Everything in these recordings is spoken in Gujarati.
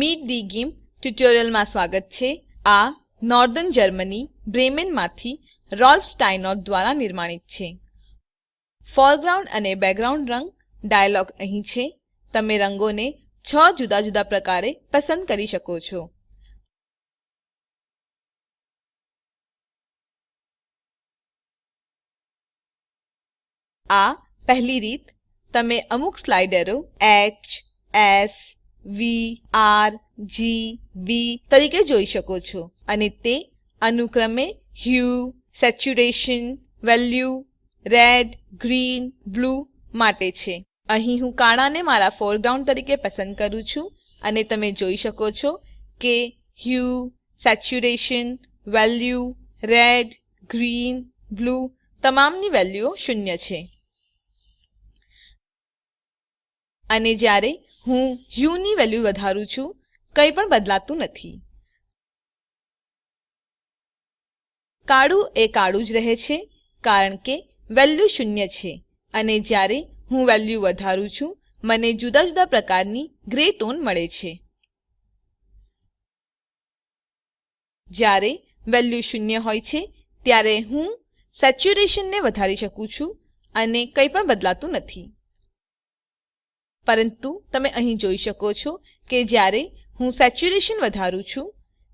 મીટ ધી ગિમ્પ ટ્યુટોરિયલમાં સ્વાગત છે. આ નોર્ધન જર્મની બ્રેમેનમાંથી રોલ્ફ સ્ટાઇનોર્ટ દ્વારા નિર્માણિત છે. ફોરગ્રાઉન્ડ અને બેકગ્રાઉન્ડ રંગ ડાયલોગ અહીં છે. તમે રંગોને 6 જુદા જુદા પ્રકારે પસંદ કરી શકો છો. આ પહેલી રીત. તમે અમુક સ્લાઇડરો H, S, V, R, G, B તરીકે જોઈ શકો છો અને તે અનુક્રમે hue, saturation, value, red, green, blue માટે છે. અહીં હું કાળાને મારા ફોરગ્રાઉન્ડ તરીકે પસંદ કરું છું અને તમે જોઈ શકો છો કે hue, saturation, value, red, green, blue તમામની વેલ્યુઓ 0 છે. અને જ્યારે હું હ્યુ ની વેલ્યુ વધારું છું, કંઈ પણ બદલાતું નથી. કાળું એ કાળું જ રહે છે કારણ કે વેલ્યુ 0 છે અને જ્યારે હું વેલ્યુ વધારું છું, મને જુદા જુદા પ્રકારની ગ્રે ટોન મળે છે. જ્યારે વેલ્યુ 0 હોય છે, ત્યારે હું સેચ્યુરેશનને વધારી શકું છું અને કંઈ પણ બદલાતું નથી. પરંતુ તમે અહીં જોઈ શકો છો કે જ્યારે હું સેચ્યુરેશન વધારું છું,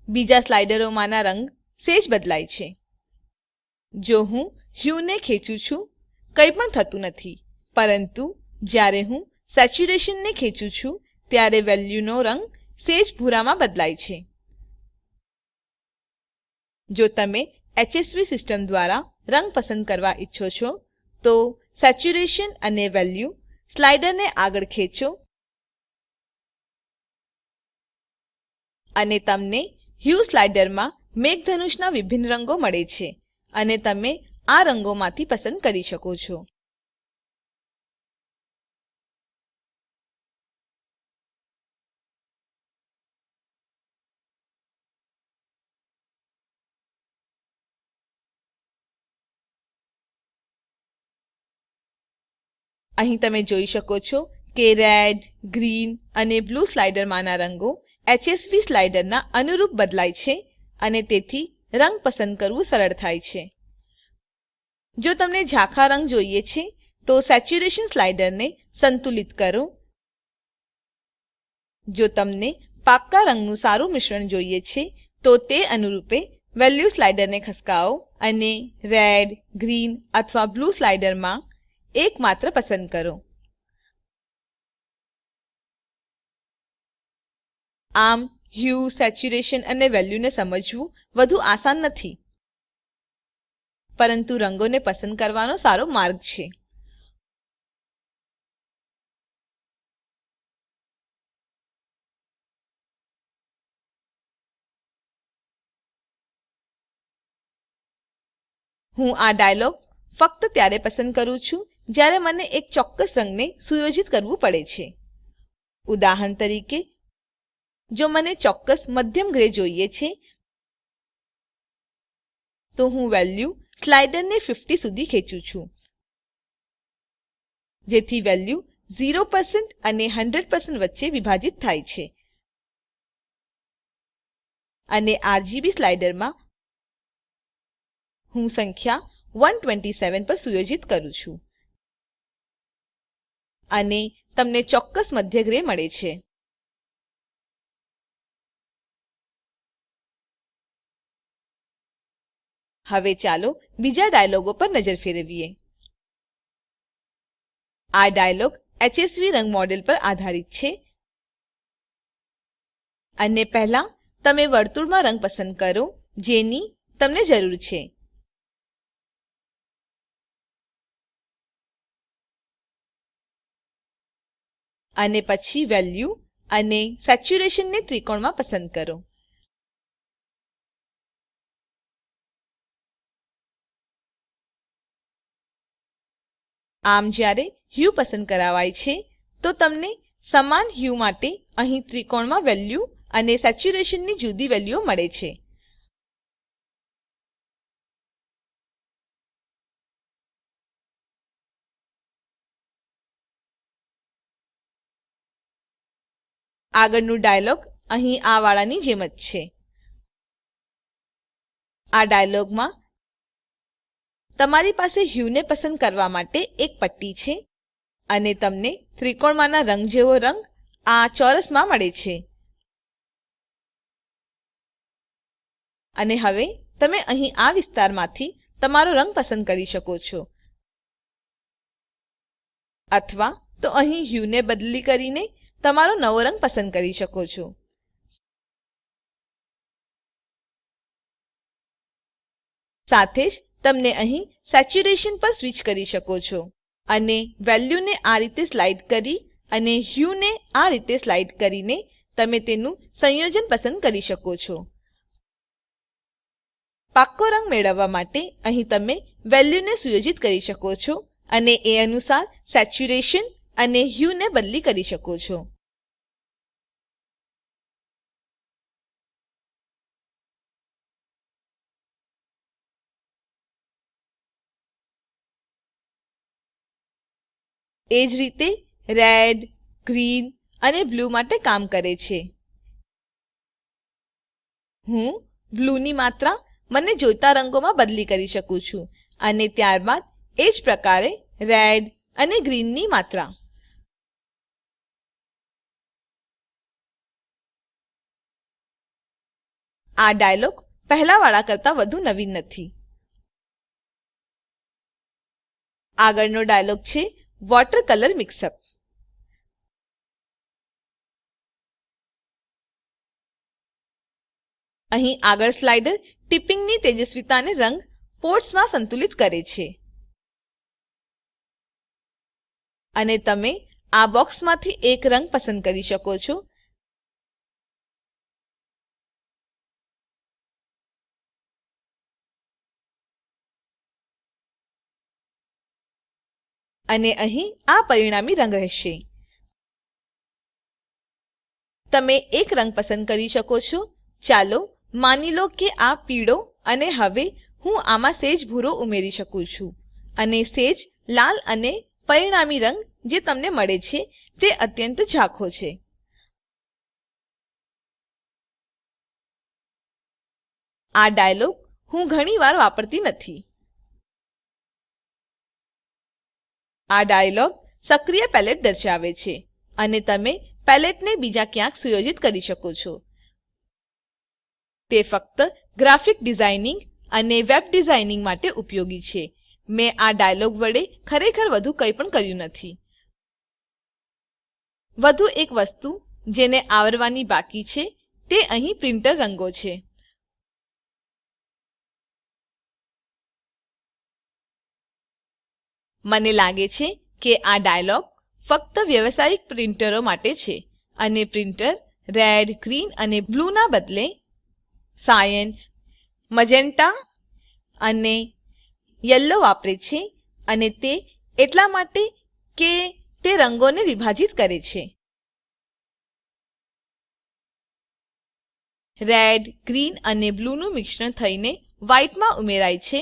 બીજા સ્લાઇડરોમાંના રંગ સેજ બદલાય છે. જો હું હ્યુને ખેંચું છું, કંઈ પણ થતું નથી, પરંતુ જ્યારે હું સેચ્યુરેશનને ખેંચું છું, ત્યારે વેલ્યુનો રંગ સેજ ભૂરામાં બદલાય છે. જો તમે એચએસવી સિસ્ટમ દ્વારા રંગ પસંદ કરવા ઈચ્છો છો, તો સેચ્યુરેશન અને વેલ્યુ સ્લાઇડરને આગળ ખેંચો અને તમને હ્યુ સ્લાઇડરમાં મેઘધનુષના વિભિન્ન રંગો મળે છે અને તમે આ રંગોમાંથી પસંદ કરી શકો છો. અહીં તમે જોઈ શકો છો કે રેડ, ગ્રીન અને બ્લુ સ્લાઇડરમાંના રંગો એચએસવી સ્લાઇડરના અનુરૂપ બદલાય છે અને તેથી રંગ પસંદ કરવું સરળ થાય છે. જો તમને ઝાંખા રંગ જોઈએ છે, તો સેચ્યુરેશન સ્લાઇડરને સંતુલિત કરો. જો તમને પાક્કા રંગનું સારું મિશ્રણ જોઈએ છે, તો તે અનુરૂપે વેલ્યુ સ્લાઇડરને ખસકાવો અને રેડ, ગ્રીન અથવા બ્લુ સ્લાઇડરમાં એક માત્ર પસંદ કરો. આમ હ્યુ, સેચ્યુરેશન અને વેલ્યુને સમજવું વધુ આસાન નથી, પરંતુ રંગોને પસંદ કરવાનો સારો માર્ગ છે. હું આ ડાયલોગ ફક્ત ત્યારે પસંદ કરું છું જ્યારે મને એક ચોક્કસ રંગને સુયોજિત કરવું પડે છે. ઉદાહરણ તરીકે, જો મને ચોક્કસ મધ્યમ ગ્રે જોઈએ છે, તો હું વેલ્યુ સ્લાઇડરને 50 સુધી ખેંચું છું, જેથી વેલ્યુ 0% અને 100% વચ્ચે વિભાજિત થાય છે. અને આરજીબી સ્લાઇડરમાં હું સંખ્યા 127 પર સુયોજિત કરું છું અને તમને ચોક્કસ મધ્ય ગ્રે મળે છે. હવે ચાલો બીજા ડાયલોગો પર નજર ફેરવીએ. આ ડાયલોગ એચએસવી રંગ મોડેલ પર આધારિત છે અને પહેલા તમે વર્તુળમાં રંગ પસંદ કરો જેની તમને જરૂર છે. અને પછી વેલ્યુ અને સેચ્યુરેશનને ત્રિકોણમાં પસંદ કરો. આમ જ્યારે હ્યુ પસંદ કરાવાય છે, તો તમને સમાન હ્યુ માટે અહીં ત્રિકોણમાં વેલ્યુ અને સેચ્યુરેશનની જુદી વેલ્યુઓ મળે છે. આગળનું ડાયલોગ અહીં આ વાળાની જેમ જ છે. આ ડાયલોગમાં તમારી પાસે hueને પસંદ કરવા માટે એક પટ્ટી છે અને તમને ત્રિકોણમાંના રંગ જેવો રંગ આ ચોરસમાં મળે છે. અને હવે તમે અહીં આ વિસ્તારમાંથી તમારો રંગ પસંદ કરી શકો છો અથવા તો અહીં hueને બદલી કરીને તમારો નવો રંગ પસંદ કરી શકો છો. સાથે જ તમને અહીં સેચ્યુરેશન પર સ્વિચ કરી શકો છો અને વેલ્યુને આ રીતે સ્લાઇડ કરી અને hueને આ રીતે સ્લાઇડ કરીને તમે તેનું સંયોજન પસંદ કરી શકો છો. પાક્કો રંગ મેળવવા માટે અહીં તમે વેલ્યુને સુયોજિત કરી શકો છો અને એ અનુસાર સેચ્યુરેશન અને hueને બદલી કરી શકો છો. એ જ રીતે રેડ, ગ્રીન અને બ્લૂ માટે કામ કરે છે. હું બ્લૂની માત્રા મને જોઈતા રંગોમાં બદલી કરી શકું છું અને ત્યારબાદ એ જ પ્રકારે રેડ અને ગ્રીનની માત્રા. આ ડાયલોગ પહેલાવાળા કરતાં વધુ નવીન નથી. આગળનો ડાયલોગ છે વોટર કલર મિક્સઅપ. અહીં આગળ સ્લાઇડર ટિપિંગની તેજસ્વીતાને રંગ પોર્ટ્સમાં સંતુલિત કરે છે અને તમે આ બોક્સમાંથી એક રંગ પસંદ કરી શકો છો અને અહીં આ પરિણામી રંગ રહેશે. તમે એક રંગ પસંદ કરી શકો છો. ચાલો માની લો કે આ પીળો અને હવે હું આમાં સેજ ભૂરો ઉમેરી શકું છું અને સેજ લાલ અને પરિણામી રંગ જે તમને મળે છે તે અત્યંત ઝાંખો છે. આ ડાયલોગ હું ઘણી વાર વાપરતી નથી. આ ડાયલોગ સક્રિય પેલેટ દર્શાવે છે અને તમે પેલેટને બીજા ક્યાંક સુયોજિત કરી શકો છો. તે ફક્ત ગ્રાફિક ડિઝાઇનિંગ અને વેબ ડિઝાઇનિંગ માટે ઉપયોગી છે. મેં આ ડાયલોગ વડે ખરેખર વધુ કંઈ પણ કર્યું નથી. વધુ એક વસ્તુ જેને આવરવાની બાકી છે તે અહીં પ્રિન્ટર રંગો છે. મને લાગે છે કે આ ડાયલોગ ફક્ત વ્યવસાયિક પ્રિન્ટરો માટે છે અને પ્રિન્ટર રેડ, ગ્રીન અને બ્લૂ ના બદલે સાયન, મજેન્ટા અને યલો વાપરે છે અને તે એટલા માટે કે તે રંગોને વિભાજિત કરે છે. રેડ, ગ્રીન અને બ્લૂ નું મિશ્રણ થઈને વ્હાઇટમાં ઉમેરાય છે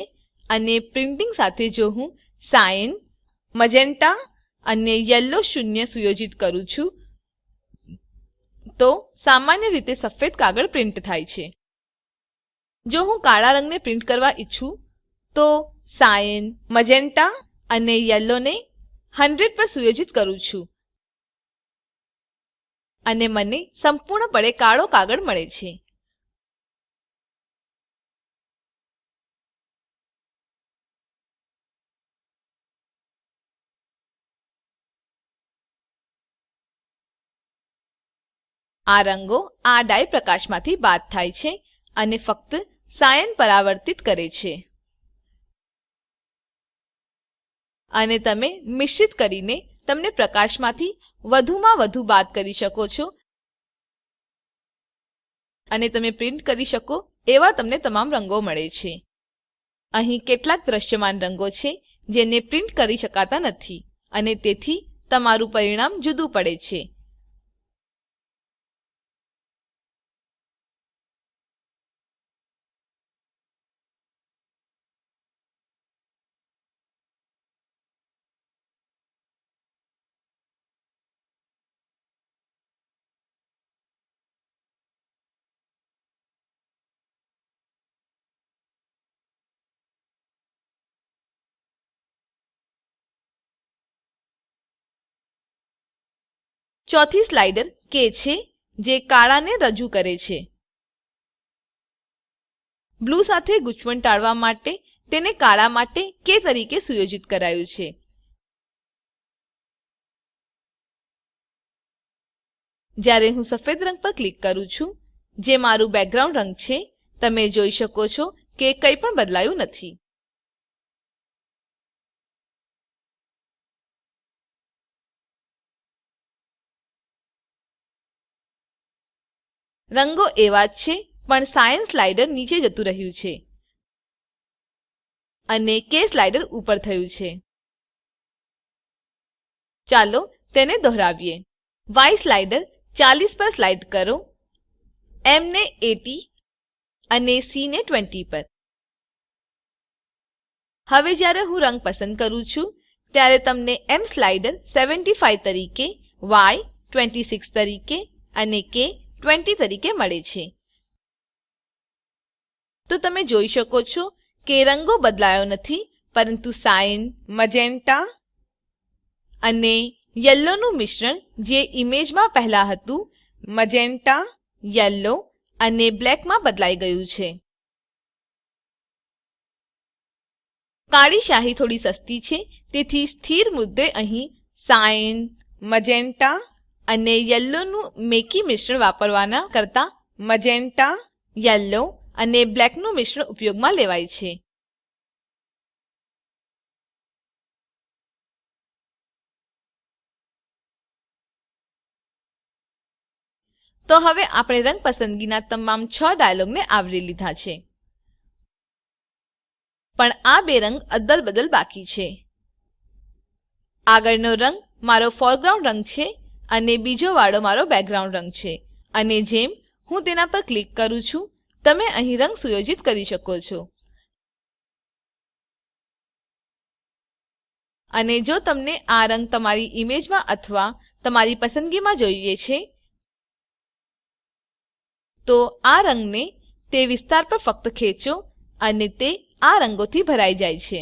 અને પ્રિન્ટિંગ સાથે જો હું સાયન, મજેન્ટા અને યલો શૂન્ય સુયોજિત કરું છું તો સામાન્ય રીતે સફેદ કાગળ પ્રિન્ટ થાય છે. જો હું કાળા રંગને પ્રિન્ટ કરવા ઈચ્છું તો સાયન, મજેન્ટા અને યલોને 100 પર સુયોજિત કરું છું અને મને સંપૂર્ણપણે કાળો કાગળ મળે છે. આ રંગો આ ડાઇ પ્રકાશમાંથી બાદ થાય છે અને ફક્ત સાયન પરાવર્તિત કરે છે અને તમે મિશ્રિત કરીને તમને પ્રકાશમાંથી વધુમાં વધુ બાદ કરી શકો છો અને તમે પ્રિન્ટ કરી શકો એવા તમને તમામ રંગો મળે છે. અહીં કેટલાક દ્રશ્યમાન રંગો છે જેને પ્રિન્ટ કરી શકાતા નથી અને તેથી તમારું પરિણામ જુદું પડે છે. ચોથી સ્લાઇડર કે છે, જે કાળાને રજૂ કરે છે. બ્લુ સાથે ગૂંચવણ ટાળવા માટે તેને કાળા માટે કે તરીકે સુયોજિત કરાયું છે. જ્યારે હું સફેદ રંગ પર ક્લિક કરું છું, જે મારું બેકગ્રાઉન્ડ રંગ છે, તમે જોઈ શકો છો કે કંઈ પણ બદલાયું નથી. રંગો એવા જ છે, પણ સાયન્સ સ્લાઇડર નીચે જતું રહ્યું છે અને કે સ્લાઇડર ઉપર થયું છે. ચાલો તેને દોહરાવીએ. Y સ્લાઇડર 40 પર સ્લાઇડ કરો, M ને 80 અને C ને 20 પર. હવે જ્યારે હું રંગ પસંદ કરું છું, ત્યારે તમને M સ્લાઇડર 75 તરીકે, Y 26 તરીકે અને K 20 તરીકે મળે છે. તો તમે જોઈ શકો છો કે રંગો બદલાયો નથી, પરંતુ સાઇન, મજેન્ટા અને યલોનું મિશ્રણ, જે ઈમેજમાં પહેલા હતું, મજેન્ટા, યલો અને બ્લેકમાં બદલાઈ ગયું છે. કાળી શાહી થોડી સસ્તી છે, તેથી સ્થિર મુદ્દે અહીં સાઇન, મજેન્ટા અને યલોનું મેકી મિશ્રણ વાપરવાના કરતા મજેન્ટા, યલો અને બ્લેકનું મિશ્રણ ઉપયોગમાં લેવાય છે. તો હવે આપણે રંગ પસંદગીના તમામ 6 ડાયલોગને આવરી લીધા છે. પણ આ બે રંગ અદલ-બદલ બાકી છે. આગળનો રંગ મારો ફોરગ્રાઉન્ડ રંગ છે અને બીજો વાળો મારો બેકગ્રાઉન્ડ રંગ છે. અને જેમ હું તેના પર ક્લિક કરું છું, તમે અહીં રંગ સુયોજિત કરી શકો છો. અને જો તમને આ રંગ તમારી ઈમેજમાં અથવા તમારી પસંદગીમાં જોઈએ છે, તો આ રંગને તે વિસ્તાર પર ફક્ત ખેંચો અને તે આ રંગોથી ભરાઈ જાય છે.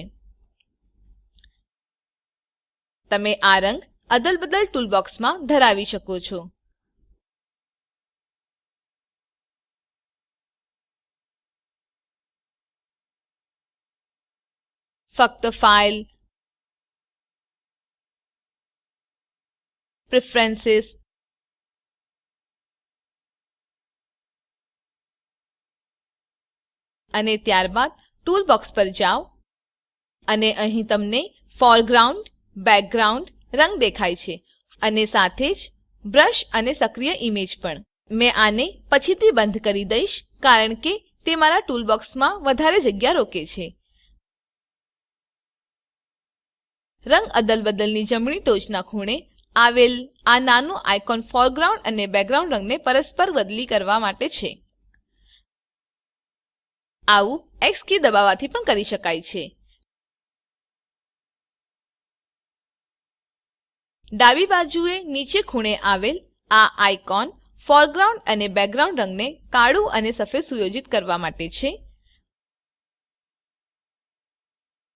તમે આ રંગ અદલ-બદલ ટૂલબોક્સમાં ધરાવી શકો છો. ફક્ત ફાઇલ, પ્રેફરન્સીસ અને ત્યારબાદ ટૂલબોક્સ પર જાઓ અને અહીં તમને ફોરગ્રાઉન્ડ, બેકગ્રાઉન્ડ રંગ દેખાય છે અને સાથે જ બ્રશ અને સક્રિય ઈમેજ પણ. મેં આને પછીથી બંધ કરી દઈશ, કારણ કે તે મારા ટૂલબોક્સમાં વધારે જગ્યા રોકે છે. રંગ અદલ-બદલની જમણી ટોચના ખૂણે આવેલ આ નાનું આઇકોન ફોરગ્રાઉન્ડ અને બેકગ્રાઉન્ડ રંગને પરસ્પર બદલી કરવા માટે છે. આવું એક્સ કી દબાવવાથી પણ કરી શકાય છે. ડાબી બાજુએ નીચે ખૂણે આવેલ આ આઇકોન ફોરગ્રાઉન્ડ અને બેકગ્રાઉન્ડ રંગને કાળું અને સફેદ સુયોજિત કરવા માટે છે.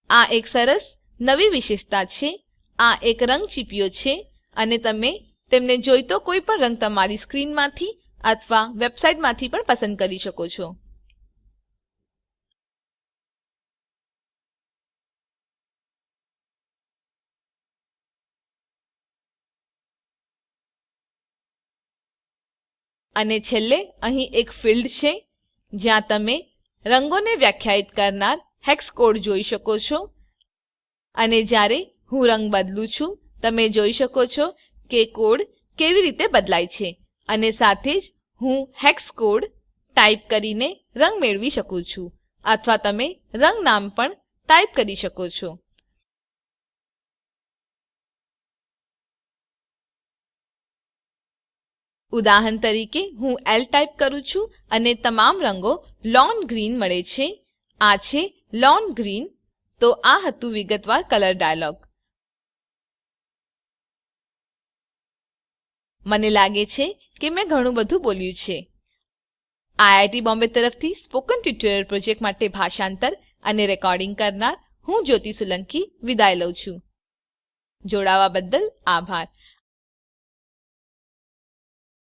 આ એક સરસ નવી વિશેષતા છે. આ એક રંગ ચીપિયો છે અને તમે તેમને જોઈતો કોઈ પણ રંગ તમારી સ્ક્રીનમાંથી અથવા વેબસાઇટમાંથી પણ પસંદ કરી શકો છો. અને છેલ્લે અહીં એક ફિલ્ડ છે, જ્યાં તમે રંગોને વ્યાખ્યાયિત કરનાર હેક્સ કોડ જોઈ શકો છો. અને જ્યારે હું રંગ બદલું છું, તમે જોઈ શકો છો કે કોડ કેવી રીતે બદલાય છે. અને સાથે જ હું હેક્સ કોડ ટાઈપ કરીને રંગ મેળવી શકું છું, અથવા તમે રંગ નામ પણ ટાઈપ કરી શકો છો. ઉદાહરણ તરીકે હું L ટાઈપ કરું છું અને તમામ રંગો લોન ગ્રીન મળે છે. આ છે લોન ગ્રીન. તો આ હતું વિગતવાર કલર ડાયલોગ. મને લાગે છે કે મેં ઘણું બધું બોલ્યું છે. IIT બોમ્બે તરફથી સ્પોકન ટ્યુટોરિયલ પ્રોજેક્ટ માટે ભાષાંતર અને રેકોર્ડિંગ કરનાર હું જ્યોતિ સોલંકી વિદાય લઉં છું. જોડાવા બદ્દલ આભાર.